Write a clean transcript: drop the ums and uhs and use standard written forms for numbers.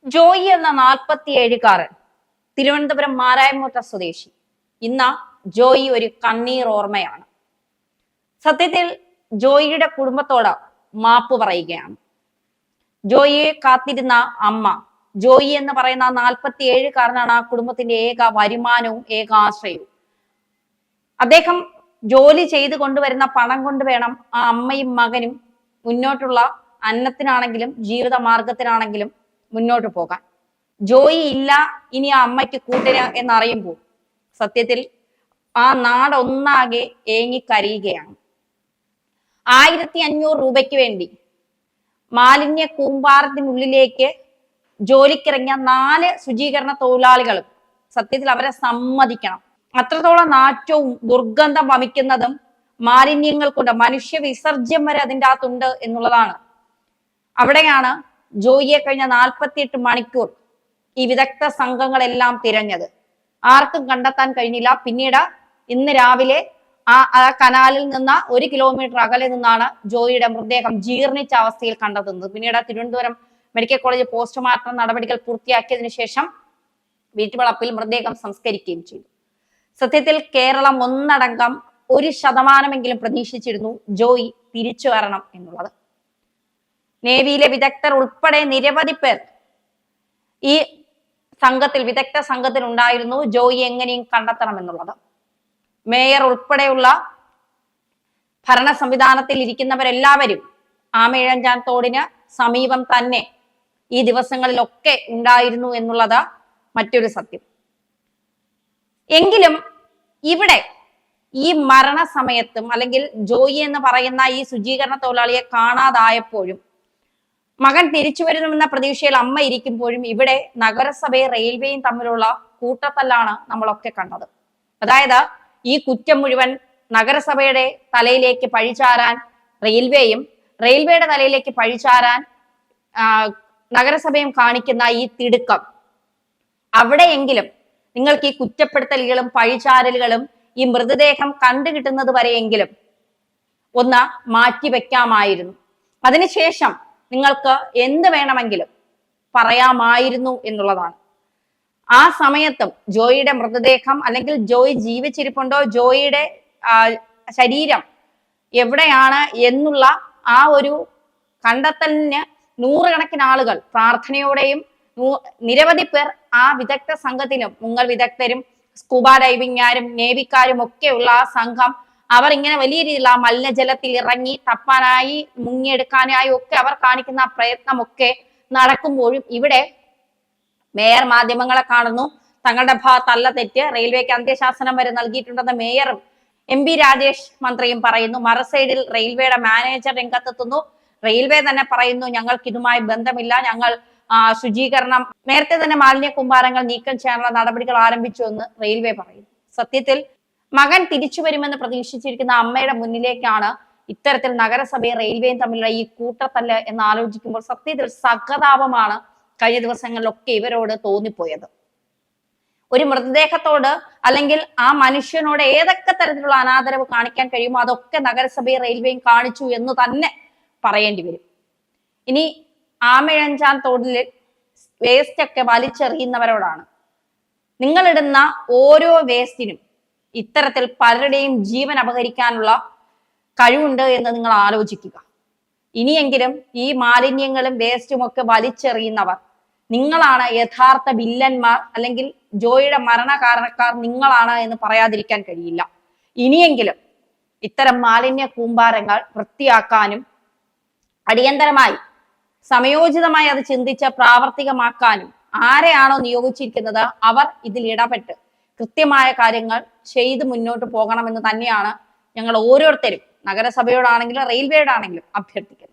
ജോയി എന്ന 47-കാരൻ തിരുവനന്തപുരം മാരായമുട്ട സ്വദേശി. ഇന്ന് ജോയി ഒരു കണ്ണീർ ഓർമ്മയാണ്. സത്യത്തിൽ ജോയിയുടെ കുടുംബത്തോട് മാപ്പ് പറയുകയാണ്. ജോയിയെ കാത്തിരുന്ന അമ്മ. ജോയി എന്ന് പറയുന്ന 47-കാരനാണ് ആ കുടുംബത്തിന്റെ ഏക വരുമാനവും ഏക ആശ്രയവും. അദ്ദേഹം ജോലി ചെയ്ത് കൊണ്ടുവരുന്ന പണം കൊണ്ട് വേണം ആ അമ്മയും മകനും മുന്നോട്ടുള്ള അന്നത്തിനാണെങ്കിലും ജീവിത മാർഗത്തിനാണെങ്കിലും മുന്നോട്ട് പോകാൻ. ജോയി ഇല്ല ഇനി ആ അമ്മയ്ക്ക് കൂട്ടിന് എന്നറിയുമ്പോൾ സത്യത്തിൽ ആ നാടൊന്നാകെ ഏങ്ങിക്കരയുകയാണ്. 1500 രൂപയ്ക്ക് വേണ്ടി മാലിന്യ കൂമ്പാരത്തിനുള്ളിലേക്ക് ജോലിക്കിറങ്ങിയ 4 ശുചീകരണ തൊഴിലാളികളും സത്യത്തിൽ അവരെ സമ്മതിക്കണം. അത്രത്തോളം നാറ്റവും ദുർഗന്ധം വമിക്കുന്നതും മാലിന്യങ്ങൾ കൊണ്ട് മനുഷ്യ വിസർജ്യം വരെ അതിൻ്റെ അകത്തുണ്ട് എന്നുള്ളതാണ്. അവിടെയാണ് ജോയിയെ കഴിഞ്ഞ 48 മണിക്കൂർ ഈ വിദഗ്ധ സംഘങ്ങളെല്ലാം തിരഞ്ഞത്. ആർക്കും കണ്ടെത്താൻ കഴിഞ്ഞില്ല. പിന്നീട് ഇന്ന് രാവിലെ ആ കനാലിൽ നിന്ന് 1 കിലോമീറ്റർ അകലെ നിന്നാണ് ജോയിയുടെ മൃതദേഹം ജീർണിച്ച അവസ്ഥയിൽ കണ്ടെത്തുന്നത്. പിന്നീട് തിരുവനന്തപുരം മെഡിക്കൽ കോളേജ് പോസ്റ്റ്മോർട്ടം നടപടികൾ പൂർത്തിയാക്കിയതിനു ശേഷം വീട്ടുവളപ്പിൽ മൃതദേഹം സംസ്കരിക്കുകയും ചെയ്തു. സത്യത്തിൽ കേരളം ഒന്നടങ്കം 1% പ്രതീക്ഷിച്ചിരുന്നു ജോയി തിരിച്ചു വരണം എന്നുള്ളത്. നേവിയിലെ വിദഗ്ധർ ഉൾപ്പെടെ നിരവധി പേർ ഈ വിദഗ്ധ സംഘത്തിൽ ഉണ്ടായിരുന്നു ജോയി എങ്ങനെയും കണ്ടെത്തണം എന്നുള്ളത്. മേയർ ഉൾപ്പെടെയുള്ള ഭരണ സംവിധാനത്തിൽ ഇരിക്കുന്നവരെല്ലാവരും ആമയിഴഞ്ചാൻ തോടിന് സമീപം തന്നെ ഈ ദിവസങ്ങളിലൊക്കെ ഉണ്ടായിരുന്നു എന്നുള്ളത് മറ്റൊരു സത്യം. എങ്കിലും ഇവിടെ ഈ മരണസമയത്തും അല്ലെങ്കിൽ ജോയി എന്ന് പറയുന്ന ഈ ശുചീകരണ തൊഴിലാളിയെ കാണാതായപ്പോഴും മകൻ തിരിച്ചു വരുമെന്ന പ്രതീക്ഷയിൽ അമ്മ ഇരിക്കുമ്പോഴും ഇവിടെ നഗരസഭയും റെയിൽവേയും തമ്മിലുള്ള കൂട്ടത്തല്ലാണ് നമ്മളൊക്കെ കണ്ടത്. അതായത് ഈ കുറ്റം മുഴുവൻ നഗരസഭയുടെ തലയിലേക്ക് പഴിചാരാൻ റെയിൽവേയും റെയിൽവേയുടെ തലയിലേക്ക് പഴിചാരാൻ നഗരസഭയും കാണിക്കുന്ന ഈ തിടുക്കം, അവിടെയെങ്കിലും നിങ്ങൾക്ക് ഈ കുറ്റപ്പെടുത്തലുകളും പഴിചാരലുകളും ഈ മൃതദേഹം കണ്ടുകിട്ടുന്നത് വരെയെങ്കിലും ഒന്ന് മാറ്റിവെക്കാമായിരുന്നു. അതിനുശേഷം നിങ്ങൾക്ക് എന്ത് വേണമെങ്കിലും പറയാമായിരുന്നു എന്നുള്ളതാണ്. ആ സമയത്തും ജോയിയുടെ മൃതദേഹം അല്ലെങ്കിൽ ജോയി ജീവിച്ചിരിപ്പുണ്ടോ, ജോയിയുടെ ശരീരം എവിടെയാണ് എന്നുള്ള ആ ഒരു കണ്ടെത്തലിന് നൂറുകണക്കിന് ആളുകൾ പ്രാർത്ഥനയോടെയും നിരവധി പേർ ആ വിദഗ്ധ സംഘത്തിലും മുങ്ങൽ വിദഗ്ധരും സ്കൂബ ഡൈവിംഗുകാരും നേവിക്കാരും ഒക്കെയുള്ള ആ സംഘം അവർ ഇങ്ങനെ വലിയ രീതിയിൽ ആ മലിനജലത്തിൽ ഇറങ്ങി തപ്പാനായി മുങ്ങിയെടുക്കാനായി ഒക്കെ അവർ കാണിക്കുന്ന പ്രയത്നമൊക്കെ നടക്കുമ്പോഴും ഇവിടെ മേയർ മാധ്യമങ്ങളെ കാണുന്നു. തങ്ങളുടെ ഭാഗത്തല്ല തെറ്റ്, റെയിൽവേക്ക് അന്ത്യശാസനം വരെ നൽകിയിട്ടുണ്ടെന്ന് മേയറും MP രാജേഷ് മന്ത്രിയും പറയുന്നു. മറുസൈഡിൽ റെയിൽവേയുടെ മാനേജർ രംഗത്തെത്തുന്നു. റെയിൽവേ തന്നെ പറയുന്നു ഞങ്ങൾക്ക് ഇതുമായി ബന്ധമില്ല, ഞങ്ങൾ ശുചീകരണം നേരത്തെ തന്നെ മാലിന്യ കൂമ്പാരങ്ങൾ നീക്കം ചെയ്യാനുള്ള നടപടികൾ ആരംഭിച്ചു എന്ന് റെയിൽവേ പറയുന്നു. സത്യത്തിൽ മകൻ തിരിച്ചു വരുമെന്ന് പ്രതീക്ഷിച്ചിരിക്കുന്ന അമ്മയുടെ മുന്നിലേക്കാണ് ഇത്തരത്തിൽ നഗരസഭയും റെയിൽവേയും തമ്മിലുള്ള ഈ കൂട്ടത്തല്ല് എന്ന് ആലോചിക്കുമ്പോൾ സത്യത്തിൽ സഹതാപമാണ് കഴിഞ്ഞ ദിവസങ്ങളിലൊക്കെ ഇവരോട് തോന്നിപ്പോയത്. ഒരു മൃതദേഹത്തോട് അല്ലെങ്കിൽ ആ മനുഷ്യനോട് ഏതൊക്കെ തരത്തിലുള്ള അനാദരവ് കാണിക്കാൻ കഴിയുമോ അതൊക്കെ നഗരസഭയും റെയിൽവേയും കാണിച്ചു എന്ന് തന്നെ പറയേണ്ടി വരും. ഇനി ആമയിഴഞ്ചാൻ തോടിൽ വേസ്റ്റ് ഒക്കെ വലിച്ചെറിയുന്നവരോടാണ്, നിങ്ങളിടുന്ന ഓരോ വേസ്റ്റിനും ഇത്തരത്തിൽ പലരുടെയും ജീവൻ അപഹരിക്കാനുള്ള കഴിവുണ്ട് എന്ന് നിങ്ങൾ ആലോചിക്കുക. ഇനിയെങ്കിലും ഈ മാലിന്യങ്ങളും വേസ്റ്റും ഒക്കെ വലിച്ചെറിയുന്നവർ നിങ്ങളാണ് യഥാർത്ഥ വില്ലന്മാർ, അല്ലെങ്കിൽ ജോയിയുടെ മരണകാരണക്കാർ നിങ്ങളാണ് എന്ന് പറയാതിരിക്കാൻ കഴിയില്ല. ഇനിയെങ്കിലും ഇത്തരം മാലിന്യ കൂമ്പാരങ്ങൾ വൃത്തിയാക്കാനും അടിയന്തരമായി സമയോചിതമായി അത് ചിന്തിച്ച് പ്രാവർത്തികമാക്കാനും ആരെയാണോ നിയോഗിച്ചിരിക്കുന്നത് അവർ ഇതിൽ ഇടപെട്ട് കൃത്യമായ കാര്യങ്ങൾ ചെയ്ത് മുന്നോട്ട് പോകണമെന്ന് തന്നെയാണ് ഞങ്ങൾ ഓരോരുത്തരും നഗരസഭയോടാണെങ്കിലും റെയിൽവേയോടാണെങ്കിലും അഭ്യർത്ഥിക്കുന്നത്.